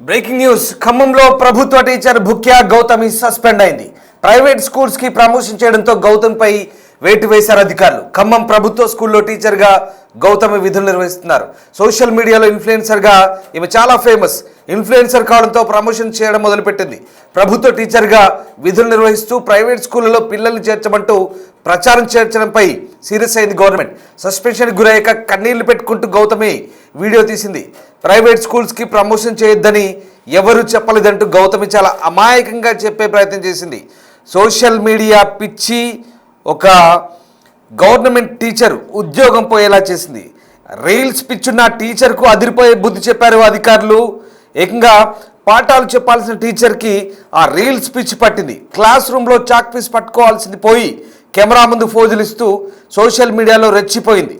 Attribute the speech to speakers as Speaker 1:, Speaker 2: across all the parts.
Speaker 1: Breaking news. ఖమ్మంలో ప్రభుత్వ teacher Bhukya Gautami suspend అయింది. ప్రైవేట్ స్కూల్స్ కి ప్రమోషన్ చేయడంతో గౌతమిపై వేటు వేశారు అధికారులు. ఖమ్మం ప్రభుత్వ స్కూల్లో టీచర్గా గౌతమి విధులు నిర్వహిస్తున్నారు. సోషల్ మీడియాలో ఇన్ఫ్లుయెన్సర్గా ఈమె చాలా ఫేమస్. ఇన్ఫ్లుయెన్సర్ కావడంతో ప్రమోషన్ చేయడం మొదలుపెట్టింది. ప్రభుత్వ టీచర్గా విధులు నిర్వహిస్తూ ప్రైవేట్ స్కూళ్లలో పిల్లల్ని చేర్చమంటూ ప్రచారం చేర్చడంపై సీరియస్ అయింది గవర్నమెంట్. సస్పెన్షన్ గురయ్యాక కన్నీళ్లు పెట్టుకుంటూ గౌతమి వీడియో తీసింది. ప్రైవేట్ స్కూల్స్కి ప్రమోషన్ చేయొద్దని ఎవరు చెప్పలేదంటూ గౌతమి చాలా అమాయకంగా చెప్పే ప్రయత్నం చేసింది. సోషల్ మీడియా పిచ్చి ఒక గవర్నమెంట్ టీచర్ ఉద్యోగం పోయేలా చేసింది. రీల్స్ పిచ్చున్న టీచర్కు అదిరిపోయే బుద్ధి చెప్పారు అధికారులు. ఏకంగా పాఠాలు చెప్పాల్సిన టీచర్కి ఆ రీల్స్ పిచ్చి పట్టింది. క్లాస్ రూమ్లో చాక్ పీస్ పట్టుకోవాల్సింది పోయి కెమెరా ముందు ఫోజులు ఇస్తూ సోషల్ మీడియాలో రెచ్చిపోయింది.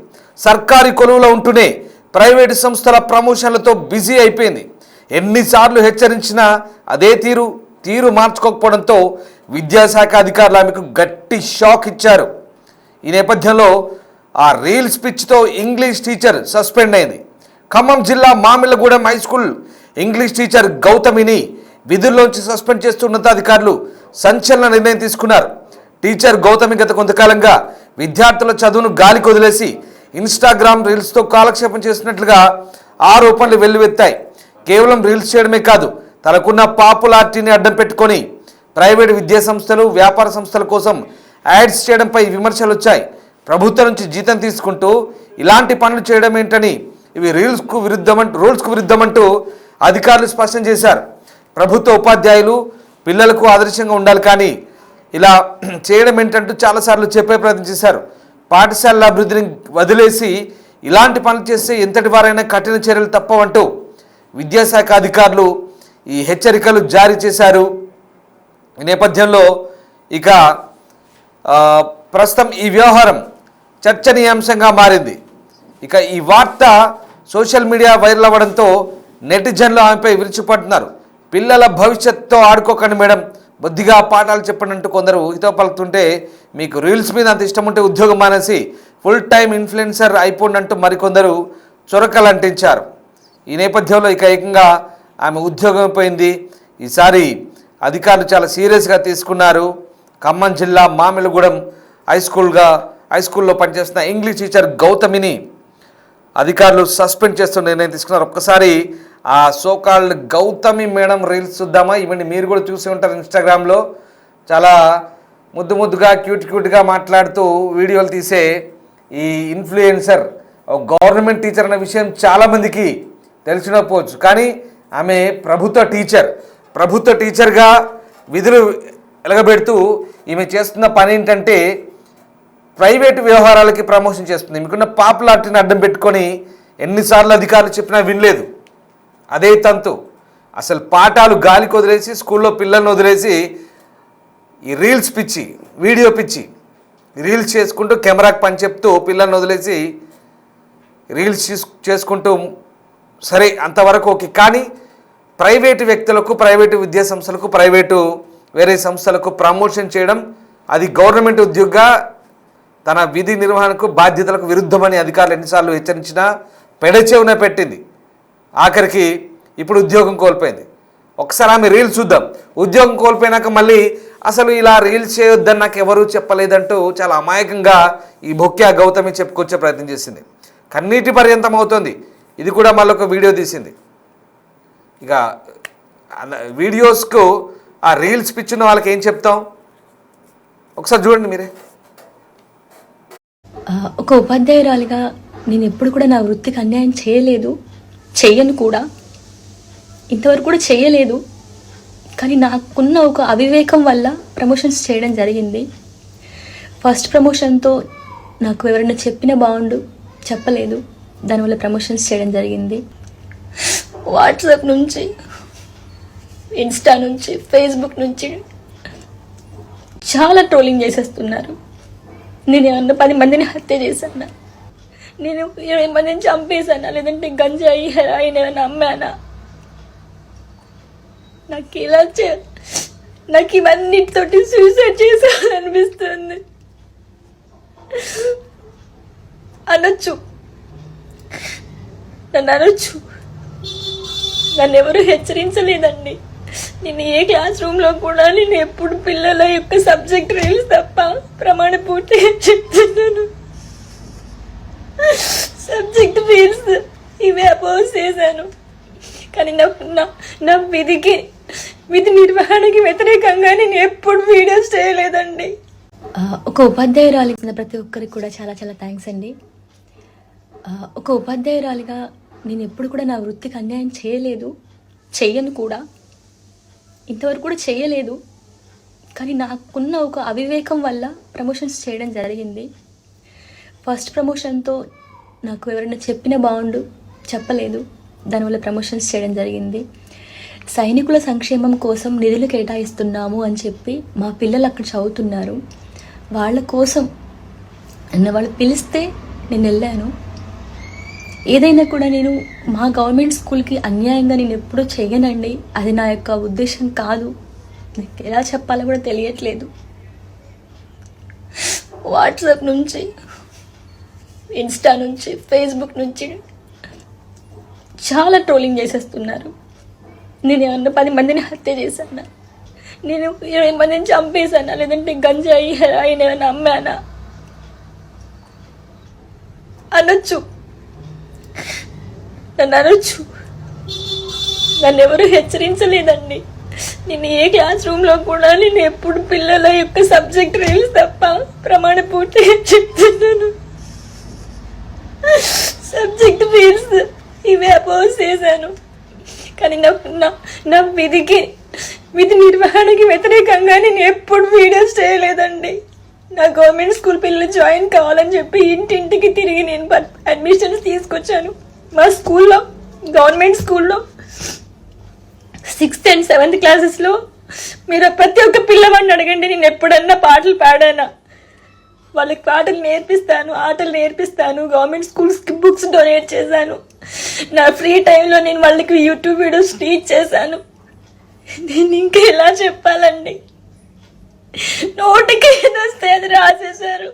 Speaker 1: సర్కారీ కొలువులో ఉంటూనే ప్రైవేటు సంస్థల ప్రమోషన్లతో బిజీ అయిపోయింది. ఎన్నిసార్లు హెచ్చరించినా అదే తీరు మార్చుకోకపోవడంతో విద్యాశాఖ అధికారులు ఆమెకు గట్టి షాక్ ఇచ్చారు. ఈ నేపథ్యంలో ఆ రీల్స్ పిచ్చితో ఇంగ్లీష్ టీచర్ సస్పెండ్ అయింది. ఖమ్మం జిల్లా Mamillagudem high school English teacher గౌతమిని విధుల్లోంచి సస్పెండ్ చేస్తూ ఉన్నతాధికారులు సంచలన నిర్ణయం తీసుకున్నారు. టీచర్ గౌతమి గత కొంతకాలంగా విద్యార్థుల చదువును గాలికి వదిలేసి ఇన్స్టాగ్రామ్ రీల్స్తో కాలక్షేపం చేసినట్లుగా ఆరోపణలు వెల్లువెత్తాయి. కేవలం రీల్స్ చేయడమే కాదు, తనకున్న పాపులారిటీని అడ్డం పెట్టుకొని ప్రైవేటు విద్యా సంస్థలు వ్యాపార సంస్థల కోసం యాడ్స్ చేయడంపై విమర్శలు వచ్చాయి. ప్రభుత్వం నుంచి జీతం తీసుకుంటూ ఇలాంటి పనులు చేయడం ఏంటని, ఇవి రూల్స్కు విరుద్ధమంటూ అధికారులు స్పష్టం చేశారు. ప్రభుత్వ ఉపాధ్యాయులు పిల్లలకు ఆదర్శంగా ఉండాలి, కానీ ఇలా చేయడం ఏంటంటూ చాలాసార్లు చెప్పే ప్రయత్నం చేశారు. పాఠశాలల అభివృద్ధిని వదిలేసి ఇలాంటి పనులు చేస్తే ఎంతటి వారైనా కఠిన చర్యలు తప్పవంటూ విద్యాశాఖ అధికారులు ఈ హెచ్చరికలు జారీ చేశారు. ఈ నేపథ్యంలో ఇక ప్రస్తుతం ఈ వ్యవహారం చర్చనీయాంశంగా మారింది. ఇక ఈ వార్త సోషల్ మీడియా వైరల్ అవ్వడంతో నెటిజన్లు ఆమెపై విరుచుపడుతున్నారు. పిల్లల భవిష్యత్తుతో ఆడుకోకండి మేడం, బుద్ధిగా పాఠాలు చెప్పండి అంటూ కొందరు హితో పలుకుతుంటే, మీకు రీల్స్ మీద అంత ఇష్టం ఉంటే ఉద్యోగం మానేసి ఫుల్ టైం ఇన్ఫ్లుయెన్సర్ అయిపోండి అంటూ మరికొందరు చొరకలు అంటించారు. ఈ నేపథ్యంలో ఇక ఏకంగా ఆమె ఉద్యోగం అయిపోయింది. ఈసారి అధికారులు చాలా సీరియస్గా తీసుకున్నారు. ఖమ్మం జిల్లా మామిళ్ళగూడెం హై స్కూల్లో పనిచేస్తున్న ఇంగ్లీష్ టీచర్ గౌతమిని అధికారులు సస్పెండ్ చేస్తూ నిర్ణయం తీసుకున్నారు. ఒక్కసారి ఆ సోకాల్డ్ గౌతమి మేడం రీల్స్ చూద్దామా? ఇవన్నీ మీరు కూడా చూసి ఉంటారు. ఇన్స్టాగ్రామ్లో చాలా ముద్దుగా క్యూట్గా మాట్లాడుతూ వీడియోలు తీసే ఈ ఇన్ఫ్లుయెన్సర్ గవర్నమెంట్ టీచర్ అనే విషయం చాలామందికి తెలిసినపోవచ్చు, కానీ ఆమె ప్రభుత్వ టీచర్గా విధులు ఎలగబెడుతూ ఈమె చేస్తున్న పని ఏంటంటే ప్రైవేటు వ్యవహారాలకి ప్రమోషన్ చేస్తుంది. మీకున్న పాపులారిటీని అడ్డం పెట్టుకొని ఎన్నిసార్లు అధికారులు చెప్పినా వినలేదు. అదే తంతు. అసలు పాఠాలు గాలికి వదిలేసి స్కూల్లో పిల్లల్ని వదిలేసి ఈ రీల్స్ పిచ్చి, వీడియో పిచ్చి, రీల్స్ చేసుకుంటూ కెమెరాకి పని చెప్తూ పిల్లల్ని వదిలేసి రీల్స్ చేసుకుంటూ, సరే అంతవరకు ఓకే. కానీ ప్రైవేటు వ్యక్తులకు, ప్రైవేటు విద్యా సంస్థలకు, వేరే సంస్థలకు ప్రమోషన్ చేయడం అది గవర్నమెంట్ ఉద్యోగిగా తన విధి నిర్వహణకు బాధ్యతలకు విరుద్ధమని అధికారులు ఎన్నిసార్లు హెచ్చరించినా పెడచెవున పెట్టింది. ఆఖరికి ఇప్పుడు ఉద్యోగం కోల్పోయింది. ఒకసారి ఆమె రీల్స్ చూద్దాం. ఉద్యోగం కోల్పోయినాక మళ్ళీ అసలు ఇలా రీల్స్ చేయొద్దని నాకు ఎవరూ చెప్పలేదంటూ చాలా అమాయకంగా ఈ భుక్యా గౌతమి చెప్పుకొచ్చే ప్రయత్నం చేసింది. కన్నీటి పర్యంతం అవుతుంది. ఇది కూడా మళ్ళీ ఒక వీడియో తీసింది. ఇక వీడియోస్కు ఆ రీల్స్ పిచ్చిన వాళ్ళకి ఏం చెప్తాం ఒకసారి చూడండి మీరే.
Speaker 2: ఒక ఉపాధ్యాయురాలిగా నేను ఎప్పుడు కూడా నా వృత్తికి అన్యాయం చెయ్యను కూడా, ఇంతవరకు కూడా చేయలేదు. కానీ నాకున్న ఒక అవివేకం వల్ల ప్రమోషన్స్ చేయడం జరిగింది. ఫస్ట్ ప్రమోషన్తో నాకు ఎవరైనా చెప్పిన బాగుండు, చెప్పలేదు, దానివల్ల ప్రమోషన్స్ చేయడం జరిగింది. వాట్సాప్ నుంచి, ఇన్స్టా నుంచి, ఫేస్బుక్ నుంచి చాలా ట్రోలింగ్ చేసేస్తున్నారు. నేను ఏమన్నా 10 మందిని హత్య చేశానా, నేను 20 మందిని చంపేశానా, లేదంటే గంజాయి హెరాయిన్ ఏమైనా అమ్మానా, నాకు ఇవన్నిటితోటి సూసైడ్ చేశాననిపిస్తుంది. నన్ను అనొచ్చు, నన్ను ఎవరు హెచ్చరించలేదండి. నేను ఏ క్లాస్ రూమ్లో కూడా నేను ఎప్పుడు పిల్లల యొక్క సబ్జెక్ట్ రీల్స్ తప్ప ప్రమాణ పూర్తిగా చెప్తున్నాను. సబ్జెక్ట్ రీల్స్ ఇవే అపోజ్ చేశాను. కానీ నా విధి నిర్వహణకి వ్యతిరేకంగా నేను ఎప్పుడు వీడియోస్ చేయలేదండి. ఒక ఉపాధ్యాయురాలిగా ప్రతి ఒక్కరికి కూడా చాలా చాలా థ్యాంక్స్ అండి. ఒక ఉపాధ్యాయురాలిగా నేను ఎప్పుడు కూడా నా వృత్తికి అన్యాయం చేయలేదు, చెయ్యను కూడా, ఇంతవరకు కూడా చేయలేదు. కానీ నాకున్న ఒక అవివేకం వల్ల ప్రమోషన్స్ చేయడం జరిగింది. ఫస్ట్ ప్రమోషన్తో నాకు ఎవరైనా చెప్పిన బాగుండు, చెప్పలేదు, దానివల్ల ప్రమోషన్స్ చేయడం జరిగింది. సైనికుల సంక్షేమం కోసం నిధులు కేటాయిస్తున్నాము అని చెప్పి మా పిల్లలు అక్కడ చదువుతున్నారు. వాళ్ళ కోసం వాళ్ళు పిలిస్తే నేను వెళ్ళాను. ఏదైనా కూడా నేను మా గవర్నమెంట్ స్కూల్కి అన్యాయంగా నేను ఎప్పుడూ చెయ్యనండి. అది నా యొక్క ఉద్దేశం కాదు. నాకు ఎలా చెప్పాలో కూడా తెలియట్లేదు. వాట్సాప్ నుంచి, ఇన్స్టా నుంచి, ఫేస్బుక్ నుంచి చాలా ట్రోలింగ్ చేసేస్తున్నారు. నేను ఏమన్నా 10 మందిని హత్య చేశానా, నేను 20 మందిని చంపేశానా, లేదంటే గంజాయి హెరాయిన్ ఏమైనా అమ్మానా అనొచ్చు, నన్ను అనొచ్చు. నన్ను ఎవరు హెచ్చరించలేదండి. నేను ఏ క్లాస్ రూమ్లో కూడా నేను ఎప్పుడు పిల్లల యొక్క సబ్జెక్ట్ రీల్స్ తప్ప ప్రమాణ పూర్తిగా చెప్తున్నాను. సబ్జెక్ట్ రీల్స్ ఇవే అపోజ్ చేశాను. కానీ నా విధి నిర్వహణకి వ్యతిరేకంగా నేను ఎప్పుడు వీడియోస్ చేయలేదండి. నా గవర్నమెంట్ స్కూల్ పిల్లలు జాయిన్ కావాలని చెప్పి ఇంటింటికి తిరిగి నేను అడ్మిషన్స్ తీసుకొచ్చాను. మా స్కూల్లో, గవర్నమెంట్ స్కూల్లో 6th and 7th క్లాసెస్లో మీరు ప్రతి ఒక్క పిల్లవాడిని అడగండి, నేను ఎప్పుడన్నా పాటలు పాడానా. వాళ్ళకి పాటలు నేర్పిస్తాను, ఆటలు నేర్పిస్తాను. గవర్నమెంట్ స్కూల్స్కి బుక్స్ డొనేట్ చేశాను. నా ఫ్రీ టైంలో నేను వాళ్ళకి యూట్యూబ్ వీడియోస్ టీచ్ చేశాను. నేను ఇంకా ఎలా చెప్పాలండి? నోటికి ఏదొస్తే అది రాసేశారు.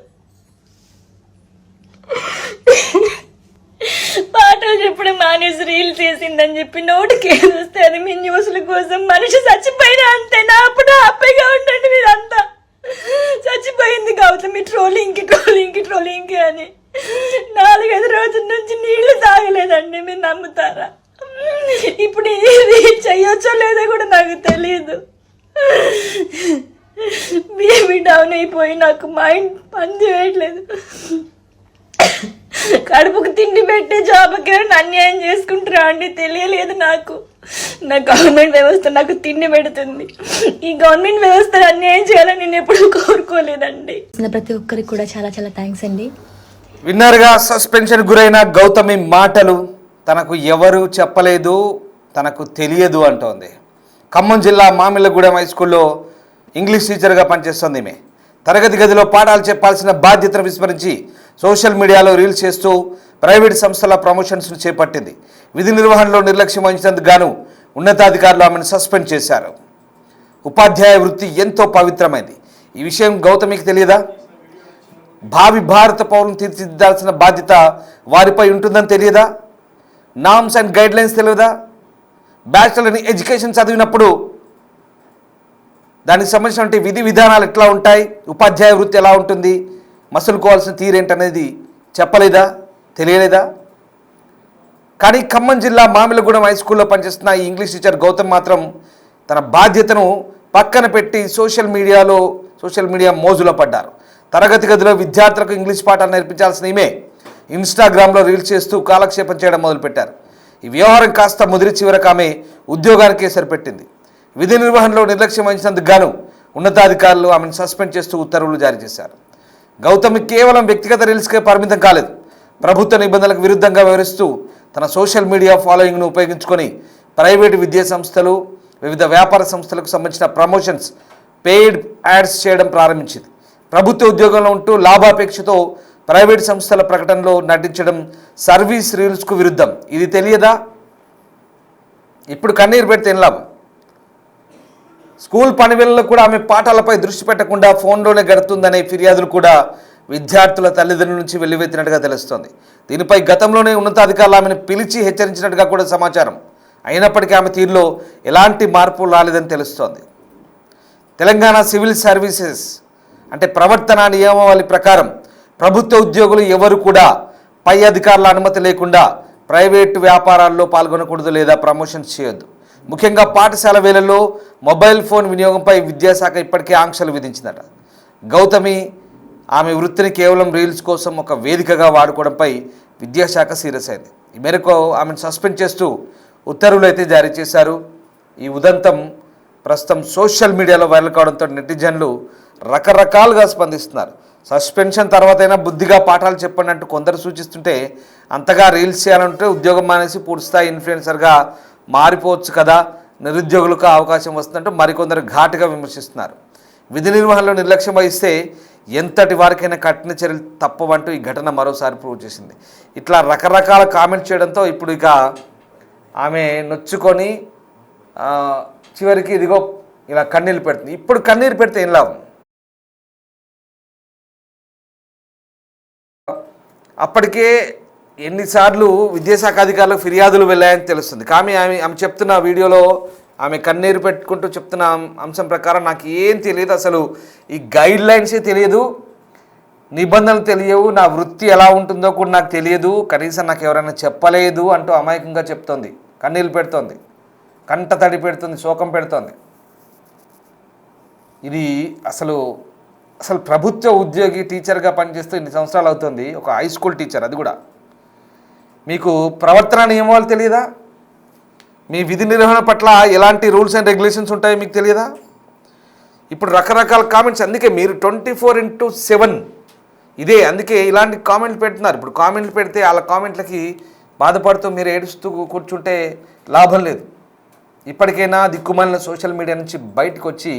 Speaker 2: పాటలు చెప్పడం మానేసి రీల్స్ చేసిందని చెప్పి నోటికి ఏదొస్తే అది మీ న్యూస్ల కోసం. మనిషి చచ్చిపోయినా అంతే, నా అప్పుడు హ్యాపీగా ఉండండి మీరంతా. చచ్చిపోయింది కావచ్చు మీ ట్రోలింగ్కి అని 4-5 రోజుల నుంచి నీళ్లు తాగలేదండి. మీరు నమ్ముతారా? ఇప్పుడు ఇది చెయ్యొచ్చో లేదో కూడా నాకు తెలియదు. బీపీ డౌన్ అయిపోయి నాకు మైండ్ పని చేయట్లేదు. కడుపుకు తిండి పెట్టే జాబ్కి ఎవరైనా అన్యాయం చేసుకుంటారా అండి? తెలియలేదు నాకు. నా గవర్నమెంట్ వ్యవస్థ నాకు తిండి పెడుతుంది. ఈ గవర్నమెంట్ వ్యవస్థను అన్యాయం చేయాలని నేను ఎప్పుడు కోరుకోలేదండి. ప్రతి ఒక్కరికి కూడా చాలా చాలా థ్యాంక్స్ అండి.
Speaker 1: విన్నర్గా సస్పెన్షన్ గురైన గౌతమి మాటలు తనకు ఎవరు చెప్పలేదు, తనకు తెలియదు అంటోంది. ఖమ్మం జిల్లా మామిళ్ళగూడెం హై స్కూల్లో ఇంగ్లీష్ టీచర్గా పనిచేస్తోంది ఈమె. తరగతి గదిలో పాఠాలు చెప్పాల్సిన బాధ్యతను విస్మరించి సోషల్ మీడియాలో రీల్స్ చేస్తూ ప్రైవేట్ సంస్థల ప్రమోషన్స్ను చేపట్టింది. విధి నిర్వహణలో నిర్లక్ష్యం వహించినందుకు గాను ఉన్నతాధికారులు ఆమెను సస్పెండ్ చేశారు. ఉపాధ్యాయ వృత్తి ఎంతో పవిత్రమైంది. ఈ విషయం గౌతమికి తెలియదా? భావి భారత పౌరులను తీర్చిదిద్దాల్సిన బాధ్యత వారిపై ఉంటుందని తెలియదా? నామ్స్ అండ్ గైడ్లైన్స్ తెలియదా? బ్యాచిలర్ ఇన్ ఎడ్యుకేషన్ చదివినప్పుడు దానికి సంబంధించినటువంటి విధి విధానాలు ఎట్లా ఉంటాయి, ఉపాధ్యాయ వృత్తి ఎలా ఉంటుంది, మసులుకోవాల్సిన తీరేంటనేది చెప్పలేదా, తెలియలేదా? కానీ ఖమ్మం జిల్లా మామిళ్ళగూడెం హై స్కూల్లో పనిచేస్తున్న ఈ ఇంగ్లీష్ టీచర్ గౌతమ్ మాత్రం తన బాధ్యతను పక్కన పెట్టి సోషల్ మీడియా మోజులో పడ్డారు. తరగతి గదిలో విద్యార్థులకు ఇంగ్లీష్ పాఠాలు నేర్పించాల్సిన ఈమె ఇన్స్టాగ్రామ్లో రీల్స్ చేస్తూ కాలక్షేపం చేయడం మొదలుపెట్టారు. ఈ వ్యవహారం కాస్త ముదిరి చివరకు ఆమె ఉద్యోగానికే సరిపెట్టింది. విధి నిర్వహణలో నిర్లక్ష్యం వహించినందుకు గాను ఉన్నతాధికారులు ఆమెను సస్పెండ్ చేస్తూ ఉత్తర్వులు జారీ చేశారు. గౌతమి కేవలం వ్యక్తిగత రీల్స్కే పరిమితం కాలేదు. ప్రభుత్వ నిబంధనలకు విరుద్ధంగా వ్యవహరిస్తూ తన సోషల్ మీడియా ఫాలోయింగ్ను ఉపయోగించుకొని ప్రైవేటు విద్యా సంస్థలు, వివిధ వ్యాపార సంస్థలకు సంబంధించిన ప్రమోషన్స్, పెయిడ్ యాడ్స్ చేయడం ప్రారంభించింది. ప్రభుత్వ ఉద్యోగంలో ఉంటూ లాభాపేక్షతో ప్రైవేట్ సంస్థల ప్రకటనలో నటించడం సర్వీస్ రూల్స్కు విరుద్ధం. ఇది తెలియదా? ఇప్పుడు కన్నీరు పెడితే ఏం లాభం? స్కూల్ పనివేళల్లో కూడా ఆమె పాఠాలపై దృష్టి పెట్టకుండా ఫోన్లోనే గడుపుతుందనే ఫిర్యాదులు కూడా విద్యార్థుల తల్లిదండ్రుల నుంచి వెల్లువెత్తినట్టుగా తెలుస్తోంది. దీనిపై గతంలోనే ఉన్నతాధికారులు ఆమెను పిలిచి హెచ్చరించినట్టుగా కూడా సమాచారం. అయినప్పటికీ ఆమె తీరులో ఎలాంటి మార్పు రాలేదని తెలుస్తోంది. తెలంగాణ సివిల్ సర్వీసెస్ అంటే ప్రవర్తన నియమావళి ప్రకారం ప్రభుత్వ ఉద్యోగులు ఎవరు కూడా పై అధికారుల అనుమతి లేకుండా ప్రైవేటు వ్యాపారాల్లో పాల్గొనకూడదు లేదా ప్రమోషన్స్ చేయొద్దు. ముఖ్యంగా పాఠశాల వేళల్లో మొబైల్ ఫోన్ వినియోగంపై విద్యాశాఖ ఇప్పటికే ఆంక్షలు విధించిందట. గౌతమి ఆమె వృత్తిని కేవలం రీల్స్ కోసం ఒక వేదికగా వాడుకోవడంపై విద్యాశాఖ సీరియస్ అయింది. ఈ మేరకు ఆమెను సస్పెండ్ చేస్తూ ఉత్తర్వులు అయితే జారీ చేశారు. ఈ ఉదంతం ప్రస్తుతం సోషల్ మీడియాలో వైరల్ కావడంతో నెటిజన్లు రకరకాలుగా స్పందిస్తున్నారు. సస్పెన్షన్ తర్వాతైనా బుద్ధిగా పాఠాలు చెప్పండి అంటూ కొందరు సూచిస్తుంటే, అంతగా రీల్స్ చేయాలంటే ఉద్యోగం మానేసి పూర్తిస్థాయి ఇన్ఫ్లుయెన్సర్గా మారిపోవచ్చు కదా, నిరుద్యోగులకు అవకాశం వస్తుందంటూ మరికొందరు ఘాటుగా విమర్శిస్తున్నారు. విధి నిర్వహణలో నిర్లక్ష్యం వహిస్తే ఎంతటి వారికైనా కఠిన చర్యలు తప్పవంటూ ఈ ఘటన మరోసారి ప్రూవ్ చేసింది. ఇట్లా రకరకాల కామెంట్స్ చేయడంతో ఇప్పుడు ఇక ఆమె నొచ్చుకొని చివరికి ఇదిగో ఇలా కన్నీళ్ళు పెడుతుంది. ఇప్పుడు కన్నీరు పెడితే ఏం లాభం? అప్పటికే ఎన్నిసార్లు విద్యాశాఖ అధికారులకు ఫిర్యాదులు వెళ్ళాయని తెలుస్తుంది. కానీ ఆమె చెప్తున్న వీడియోలో ఆమె కన్నీరు పెట్టుకుంటూ చెప్తున్న అంశం ప్రకారం నాకు ఏం తెలియదు, అసలు ఈ గైడ్ లైన్సే తెలియదు, నిబంధనలు తెలియవు, నా వృత్తి ఎలా ఉంటుందో కూడా నాకు తెలియదు, కనీసం నాకు ఎవరైనా చెప్పలేదు అంటూ అమాయకంగా చెప్తోంది. కన్నీళ్ళు పెడుతోంది, కంట తడి పెడుతుంది, శోకం పెడుతోంది. ఇది అసలు ప్రభుత్వ ఉద్యోగి టీచర్గా పనిచేస్తూ ఇన్ని సంవత్సరాలు అవుతుంది, ఒక హై స్కూల్ టీచర్, అది కూడా మీకు ప్రవర్తన నియమాలు తెలియదా? మీ విధి నిర్వహణ పట్ల ఎలాంటి రూల్స్ అండ్ రెగ్యులేషన్స్ ఉంటాయో మీకు తెలియదా? ఇప్పుడు రకరకాల కామెంట్స్, అందుకే మీరు 24/7 ఇదే, అందుకే ఇలాంటి కామెంట్లు పెడుతున్నారు. ఇప్పుడు కామెంట్లు పెడితే వాళ్ళ కామెంట్లకి బాధపడుతూ మీరు ఏడుస్తూ కూర్చుంటే లాభం లేదు. ఇప్పటికైనా దిక్కుమాలిన సోషల్ మీడియా నుంచి బయటకు వచ్చి,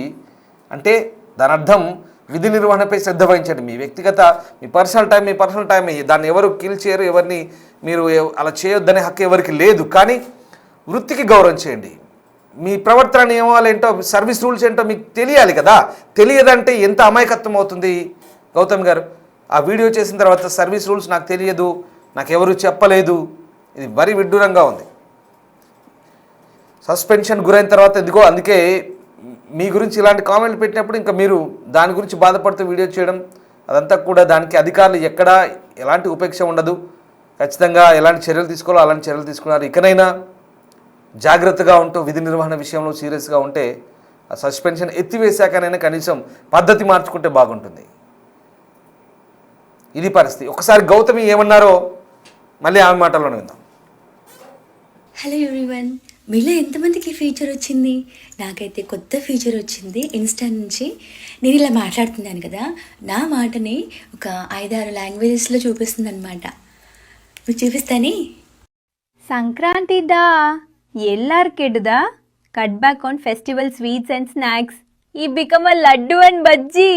Speaker 1: అంటే దాని అర్థం విధి నిర్వహణపై శ్రద్ధ వహించండి. మీ వ్యక్తిగత మీ పర్సనల్ టైం దాన్ని ఎవరు కిల్ చేయరు, ఎవరిని మీరు అలా చేయొద్దనే హక్కు ఎవరికి లేదు. కానీ వృత్తికి గౌరవం చేయండి. మీ ప్రవర్తన నియమాలు ఏంటో, సర్వీస్ రూల్స్ ఏంటో మీకు తెలియాలి కదా. తెలియదంటే ఎంత అమాయకత్వం అవుతుంది గౌతమ్ గారు. ఆ వీడియో చేసిన తర్వాత సర్వీస్ రూల్స్ నాకు తెలియదు, నాకు ఎవరు చెప్పలేదు, ఇది మరీ విడ్డూరంగా ఉంది. సస్పెన్షన్ గురైన తర్వాత ఇదిగో, అందుకే మీ గురించి ఇలాంటి కామెంట్లు పెట్టినప్పుడు ఇంకా మీరు దాని గురించి బాధపడుతూ వీడియో చేయడం, అదంతా కూడా దానికి అధికారులు ఎక్కడా ఎలాంటి ఉపేక్ష ఉండదు. ఖచ్చితంగా ఎలాంటి చర్యలు తీసుకోవాలో అలాంటి చర్యలు తీసుకున్నారు. ఇకనైనా జాగ్రత్తగా ఉంటూ విధి నిర్వహణ విషయంలో సీరియస్గా ఉంటే ఆ సస్పెన్షన్ ఎత్తివేశాకనైనా కనీసం పద్ధతి మార్చుకుంటే బాగుంటుంది. ఇది పరిస్థితి. ఒకసారి గౌతమి ఏమన్నారో మళ్ళీ ఆమె మాటల్లోనే విందాం.
Speaker 2: హలో ఎవ్రీవన్, మీలో ఎంతమందికి ఫీచర్ వచ్చింది? నాకైతే కొత్త ఫీచర్ వచ్చింది ఇన్స్టా నుంచి. నేను ఇలా మాట్లాడుతున్నాను కదా, నా మాటని ఒక 5-6 లాంగ్వేజెస్లో చూపిస్తుంది అనమాట. మీరు చూపిస్తాని.
Speaker 3: ಸಂಕ್ರಾಂತಿದ ಎಲ್ಲಾರ್ ಕೆಡ್ದ cut back on festival sweets and snacks ಈ become a laddu and bajji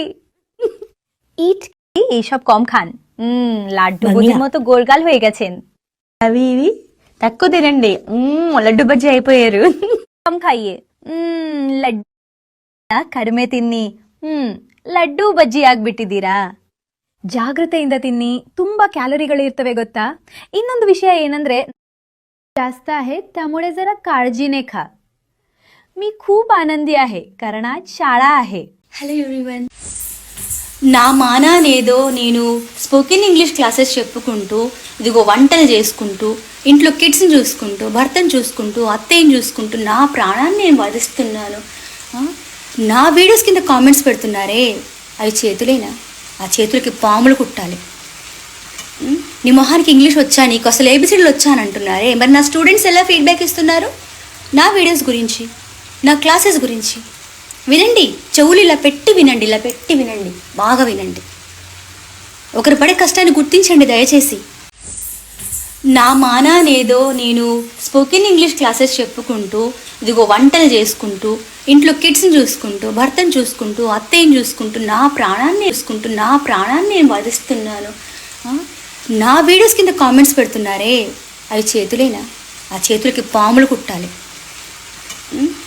Speaker 3: eat এইসব কম খান। লাড্ডু বজির মতো গোলগাল হয়ে গেছেন।
Speaker 2: అవి ఇవి తక్కువ తినండి, లడ్డు బజ్జీ అయిపోయారు.
Speaker 3: কম খাইয়ে ಲಡ್ಡು ಕಡಿಮೆ ತಿನ್ನಿ ಲಡ್ಡು ಬಜ್ಜಿ ಆಗ್ಬಿಟ್ಟಿದ್ದೀರಾ? ಜಾಗ್ರತೆಯಿಂದ ತಿನ್ನಿ, ತುಂಬಾ ಕ್ಯಾಲರಿಗಳಿರ್ತವೆ ಗೊತ್ತಾ? ಇನ್ನೊಂದು ವಿಷಯ ಏನಂದ್ರೆ जास्त आहे त्यामुळे जरा काळजीने खा। मी खूप आनंदी आहे कारण आज शाळा आहे।
Speaker 2: హలో ఎవ్రీవన్, నా మానానేదో నేను స్పోకెన్ ఇంగ్లీష్ క్లాసెస్ చెప్పుకుంటూ, ఇదిగో వంటలు చేసుకుంటూ, ఇంట్లో కిడ్స్ని చూసుకుంటూ, భర్తను చూసుకుంటూ, అత్తయ్యని చూసుకుంటూ నా ప్రాణాన్ని నేను వధిస్తున్నాను. నా వీడియోస్ కింద కామెంట్స్ పెడుతున్నారే, అవి చేతులేనా? ఆ చేతులకి పాములు కుట్టాలి. నీ మొహానికి ఇంగ్లీష్ వచ్చా, నీకు అసలు ఏబిసిడీలు వచ్చా అని అంటున్నారే. మరి నా స్టూడెంట్స్ ఎలా ఫీడ్బ్యాక్ ఇస్తున్నారు నా వీడియోస్ గురించి, నా క్లాసెస్ గురించి? వినండి, చెవులు ఇలా పెట్టి వినండి, ఇలా పెట్టి వినండి, బాగా వినండి. ఒకరు పడే కష్టాన్ని గుర్తించండి దయచేసి. నా మానానేదో నేను స్పోకెన్ ఇంగ్లీష్ క్లాసెస్ చెప్పుకుంటూ, ఇదిగో వంటలు చేసుకుంటూ, ఇంట్లో కిడ్స్ని చూసుకుంటూ, భర్తను చూసుకుంటూ, అత్తయ్యని చూసుకుంటూ నా ప్రాణాన్ని నేను వధిస్తున్నాను. నా వీడియోస్ కింద కామెంట్స్ పెడుతున్నారే, అవి చేతులేనా? ఆ చేతులకి పాములు కుట్టాలి.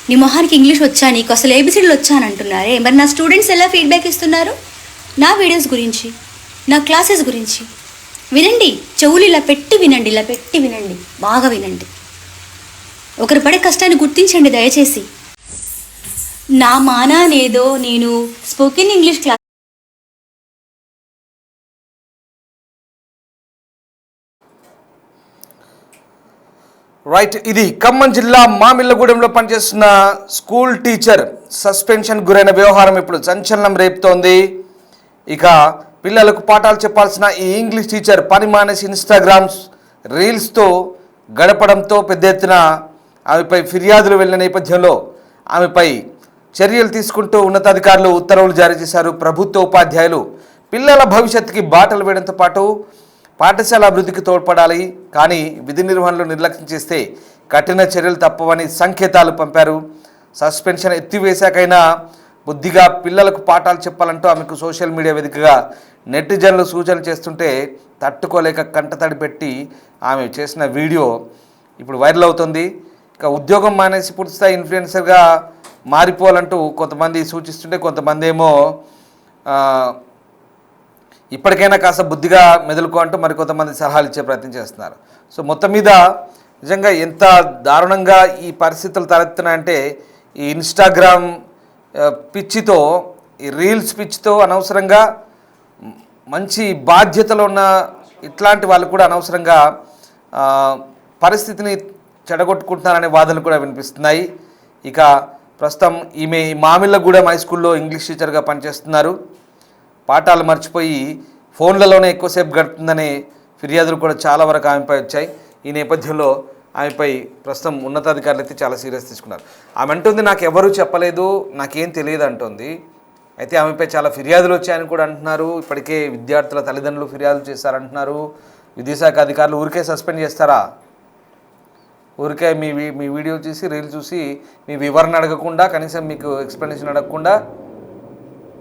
Speaker 2: నీ మొహానికి ఇంగ్లీష్ వచ్చా, నీకు అసలు ఏబిసిడీలు వచ్చా అని అంటున్నారే. మరి నా స్టూడెంట్స్ ఎలా ఫీడ్బ్యాక్ ఇస్తున్నారు నా వీడియోస్ గురించి, నా క్లాసెస్ గురించి? వినండి, చెవులు ఇలా పెట్టి వినండి, ఇలా పెట్టి వినండి, బాగా వినండి.
Speaker 4: ఒకరు పడే కష్టాన్ని గుర్తించండి దయచేసి. నా మానానేదో నేను స్పోకెన్ ఇంగ్లీష్ క్లాస్
Speaker 1: రైట్, ఇది ఖమ్మం జిల్లా మామిళ్ళగూడెంలో పనిచేస్తున్న స్కూల్ టీచర్ సస్పెన్షన్ గురైన వ్యవహారం ఇప్పుడు సంచలనం రేపుతోంది. ఇక పిల్లలకు పాఠాలు చెప్పాల్సిన ఈ ఇంగ్లీష్ టీచర్ పని మానేసి ఇన్స్టాగ్రామ్స్ రీల్స్తో గడపడంతో పెద్ద ఎత్తున ఆమెపై ఫిర్యాదులు వెళ్ళిన నేపథ్యంలో ఆమెపై చర్యలు తీసుకుంటూ ఉన్నతాధికారులు ఉత్తర్వులు జారీ చేశారు. ప్రభుత్వ ఉపాధ్యాయులు పిల్లల భవిష్యత్తుకి బాటలు వేయడంతో పాటు పాఠశాల అభివృద్ధికి తోడ్పడాలి, కానీ విధి నిర్వహణలో నిర్లక్ష్యం చేస్తే కఠిన చర్యలు తప్పవని సంకేతాలు పంపారు. సస్పెన్షన్ ఎత్తివేశాకైనా బుద్ధిగా పిల్లలకు పాఠాలు చెప్పాలంటూ ఆమెకు సోషల్ మీడియా వేదికగా నెటిజన్లు సూచనలు చేస్తుంటే తట్టుకోలేక కంటతడి పెట్టి ఆమె చేసిన వీడియో ఇప్పుడు వైరల్ అవుతుంది. ఇక ఉద్యోగం మానేసి పూర్తిస్థాయి ఇన్ఫ్లుయెన్సర్గా మారిపోవాలంటూ కొంతమంది సూచిస్తుంటే కొంతమంది ఏమో ఇప్పటికైనా కాస్త బుద్ధిగా మెదులుకో అంటూ మరికొంతమంది సలహాలు ఇచ్చే ప్రయత్నం చేస్తున్నారు. సో మొత్తం మీద నిజంగా ఎంత దారుణంగా ఈ పరిస్థితులు తలెత్తున్నాయంటే ఈ ఇన్స్టాగ్రామ్ పిచ్చితో, ఈ రీల్స్ పిచ్చితో అనవసరంగా మంచి బాధ్యతలు ఉన్న ఇట్లాంటి వాళ్ళు కూడా అనవసరంగా పరిస్థితిని చెడగొట్టుకుంటున్నారనే వాదనలు కూడా వినిపిస్తున్నాయి. ఇక ప్రస్తుతం ఈమె మామిళ్ళగూడెం హై స్కూల్లో ఇంగ్లీష్ టీచర్గా పనిచేస్తున్నారు. పాఠాలు మర్చిపోయి ఫోన్లలోనే ఎక్కువసేపు గడుపుతుందనే ఫిర్యాదులు కూడా చాలా వరకు ఆమెపై వచ్చాయి. ఈ నేపథ్యంలో ఆమెపై ప్రస్తుతం ఉన్నతాధికారులు అయితే చాలా సీరియస్ తీసుకున్నారు. ఆమె అంటుంది నాకు ఎవరూ చెప్పలేదు, నాకేం తెలియదు అంటుంది. అయితే ఆమెపై చాలా ఫిర్యాదులు వచ్చాయని కూడా అంటున్నారు. ఇప్పటికే విద్యార్థుల తల్లిదండ్రులు ఫిర్యాదులు చేస్తారంటున్నారు. విద్యాశాఖ అధికారులు ఊరికే సస్పెండ్ చేస్తారా? ఊరికే మీ వీడియో చూసి రీల్ చూసి మీ వివరణ అడగకుండా, కనీసం మీకు ఎక్స్ప్లెనేషన్ అడగకుండా,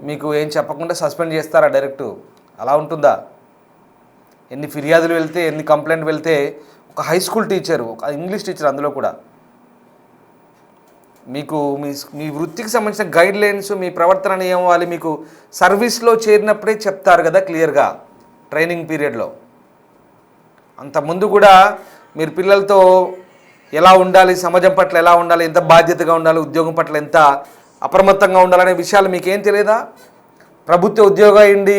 Speaker 1: మీకు ఏం చెప్పకుండా సస్పెండ్ చేస్తారా డైరెక్టు? అలా ఉంటుందా? ఎన్ని ఫిర్యాదులు వెళ్తే, ఎన్ని కంప్లైంట్ వెళ్తే ఒక హై స్కూల్ టీచరు, ఒక ఇంగ్లీష్ టీచర్ అందులో కూడా మీకు మీ వృత్తికి సంబంధించిన గైడ్ లైన్స్, మీ ప్రవర్తన నియమాలు మీకు సర్వీస్లో చేరినప్పుడే చెప్తారు కదా క్లియర్గా, ట్రైనింగ్ పీరియడ్లో. అంతకుముందు కూడా మీరు పిల్లలతో ఎలా ఉండాలి, సమాజం పట్ల ఎలా ఉండాలి, ఎంత బాధ్యతగా ఉండాలి, ఉద్యోగం పట్ల ఎంత అప్రమత్తంగా ఉండాలనే విషయాలు మీకేం తెలియదా? ప్రభుత్వ ఉద్యోగం అయింది,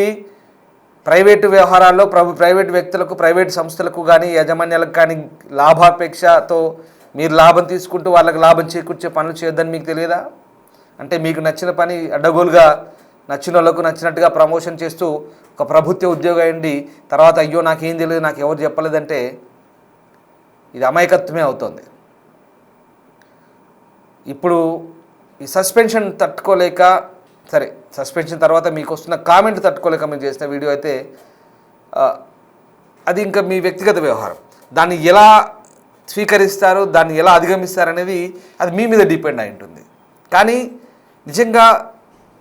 Speaker 1: ప్రైవేటు వ్యవహారాల్లో ప్రైవేటు వ్యక్తులకు, ప్రైవేటు సంస్థలకు కానీ యాజమాన్యాలకు కానీ లాభాపేక్షతో మీరు లాభం తీసుకుంటూ వాళ్ళకి లాభం చేకూర్చే పనులు చేయొద్దని మీకు తెలియదా? అంటే మీకు నచ్చిన పని అడ్డగోలుగా నచ్చిన వాళ్ళకు నచ్చినట్టుగా ప్రమోషన్ చేస్తూ ఒక ప్రభుత్వ ఉద్యోగం అయింది, తర్వాత అయ్యో నాకేం తెలియదు, నాకు ఎవరు చెప్పలేదంటే ఇది అమాయకత్వమే అవుతుంది. ఇప్పుడు ఈ సస్పెన్షన్ తట్టుకోలేక, సరే సస్పెన్షన్ తర్వాత మీకు వస్తున్న కామెంట్ తట్టుకోలేక మీరు చేసిన వీడియో అయితే అది ఇంకా మీ వ్యక్తిగత వ్యవహారం. దాన్ని ఎలా స్వీకరిస్తారు, దాన్ని ఎలా అధిగమిస్తారు అనేది అది మీ మీద డిపెండ్ అయి ఉంటుంది. కానీ నిజంగా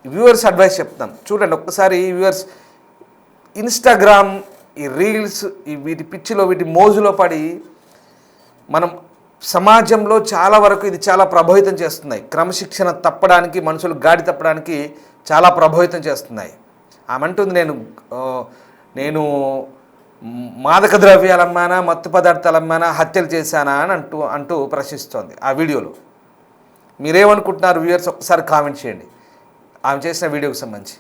Speaker 1: వ్యూవర్స్ అడ్వైస్ చెప్తాం, చూడండి ఒక్కసారి వ్యూవర్స్, ఇన్స్టాగ్రామ్ ఈ రీల్స్ వీటి పిచ్చిలో, వీటి మోజులో పడి మనం సమాజంలో చాలా వరకు ఇది చాలా ప్రభావితం చేస్తున్నాయి. క్రమశిక్షణ తప్పడానికి, మనుషులు గాడి తప్పడానికి చాలా ప్రభావితం చేస్తున్నాయి. ఆమె అంటుంది నేను మాదక ద్రవ్యాలు అమ్మానా, మత్తు పదార్థాలు అమ్మానా, హత్యలు చేశానా అని అంటూ ప్రశ్నిస్తోంది ఆ వీడియోలో. మీరేమనుకుంటున్నారు వ్యూవర్స్? ఒక్కసారి కామెంట్ చేయండి ఆమె చేసిన వీడియోకి సంబంధించి.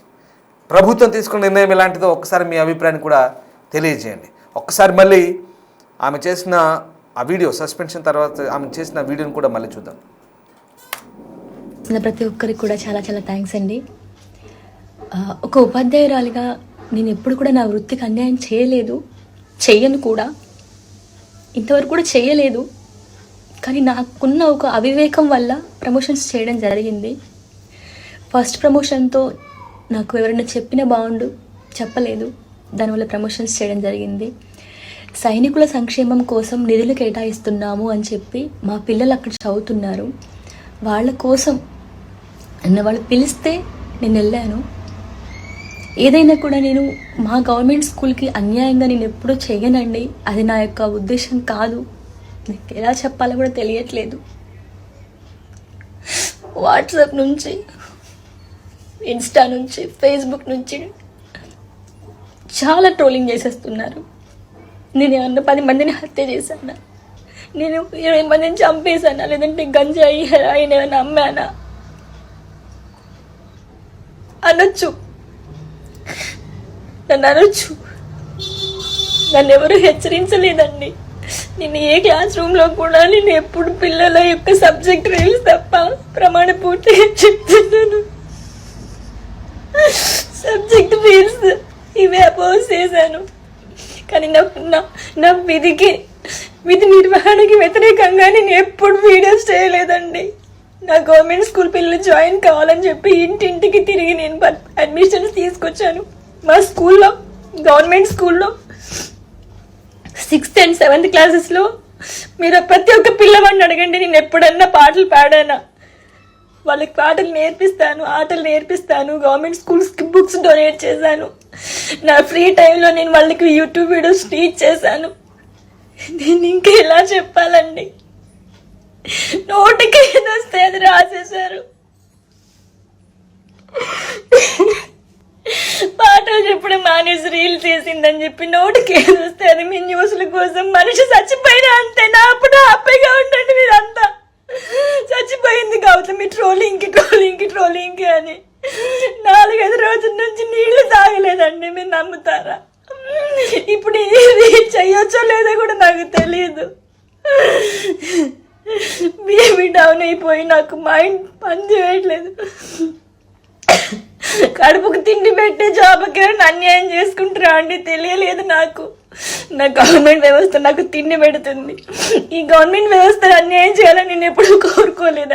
Speaker 1: ప్రభుత్వం తీసుకున్న నిర్ణయం ఎలాంటిదో ఒక్కసారి మీ అభిప్రాయాన్ని కూడా తెలియజేయండి. ఒక్కసారి మళ్ళీ ఆమె చేసిన ఆ వీడియో, సస్పెన్షన్ తర్వాత ఆమె చేసిన వీడియోని కూడా మళ్ళీ చూద్దాం.
Speaker 2: ప్రతి ఒక్కరికి కూడా చాలా చాలా థ్యాంక్స్ అండి. ఒక ఉపాధ్యాయురాలిగా నేను ఎప్పుడు కూడా నా వృత్తికి అన్యాయం చేయలేదు, చెయ్యను కూడా, ఇంతవరకు కూడా చేయలేదు. కానీ నాకున్న ఒక అవివేకం వల్ల ప్రమోషన్స్ చేయడం జరిగింది. ఫస్ట్ ప్రమోషన్తో నాకు ఎవరైనా చెప్పినా బాగుండు, చెప్పలేదు, దానివల్ల ప్రమోషన్స్ చేయడం జరిగింది. సైనికుల సంక్షేమం కోసం నిధులు కేటాయిస్తున్నాము అని చెప్పి మా పిల్లలు అక్కడ చదువుతున్నారు, వాళ్ళ కోసం వాళ్ళు పిలిస్తే నేను వెళ్ళాను. ఏదైనా కూడా నేను మా గవర్నమెంట్ స్కూల్కి అన్యాయంగా నేను ఎప్పుడూ చేయనండి, అది నా యొక్క ఉద్దేశం కాదు. నాకు ఎలా చెప్పాలో కూడా తెలియట్లేదు. వాట్సాప్ నుంచి, ఇన్స్టా నుంచి, ఫేస్బుక్ నుంచి చాలా ట్రోలింగ్ చేసేస్తున్నారు. నేను ఏమన్నా 10 మందిని హత్య చేశాను, నేను 20 మందిని చంపేశానా, లేదంటే గంజాయి హెరాయిన్ ఏమైనా అమ్మానా అనొచ్చు, నన్ను అనొచ్చు. నన్ను ఎవరు హెచ్చరించలేదండి. నేను ఏ క్లాస్ రూమ్లో కూడా నేను ఎప్పుడు పిల్లల యొక్క సబ్జెక్ట్ రీల్స్ తప్ప ప్రమాణ పూర్తిగా చెప్తున్నాను. సబ్జెక్ట్ రీల్స్ ఇవే అపోజ్ చేశాను. కానీ నా విధి నిర్వహణకి వ్యతిరేకంగా నేను ఎప్పుడు వీడియోస్ చేయలేదండి. నా గవర్నమెంట్ స్కూల్ పిల్లలు జాయిన్ కావాలని చెప్పి ఇంటింటికి తిరిగి నేను అడ్మిషన్స్ తీసుకొచ్చాను. మా స్కూల్లో, గవర్నమెంట్ స్కూల్లో 6th and 7th క్లాసెస్లో మీరు ప్రతి ఒక్క పిల్లవాడిని అడగండి, నేను ఎప్పుడన్నా పాటలు పాడానా. వాళ్ళకి పాటలు నేర్పిస్తాను, ఆటలు నేర్పిస్తాను. గవర్నమెంట్ స్కూల్స్కి బుక్స్ డొనేట్ చేశాను. నా ఫ్రీ టైంలో నేను వాళ్ళకి యూట్యూబ్ వీడియోస్ టీచ్ చేశాను. నేను ఇంకా ఎలా చెప్పాలండి? నోటికి ఏదొస్తే అది రాసేశారు. పాటలు చెప్పడం మానేసి రీల్ చేసిందని చెప్పి నోటికి ఏదొస్తే అది మీ న్యూస్ల కోసం. మనిషి చచ్చిపోయినా అంతే, నా అప్పుడు హ్యాపీగా ఉండండి మీరంతా. చచ్చిపోయింది గౌతమి ట్రోలింగ్కి అని 4-5 రోజుల నుంచి నీళ్లు తాగలేదండి. మీరు నమ్ముతారా? ఇప్పుడు ఇది చెయ్యొచ్చో లేదో కూడా నాకు తెలియదు. బీపీ డౌన్ అయిపోయి నాకు మైండ్ పని చేయట్లేదు. కడుపుకు తిండి పెట్టే జాబ్కి అన్యాయం చేసుకుంటారా అండి? తెలియలేదు నాకు. నా గవర్నమెంట్ వ్యవస్థ నాకు తిండి పెడుతుంది. ఈ గవర్నమెంట్ వ్యవస్థను అన్యాయం చేయాలని నేను ఎప్పుడూ కోరుకోలేదండి.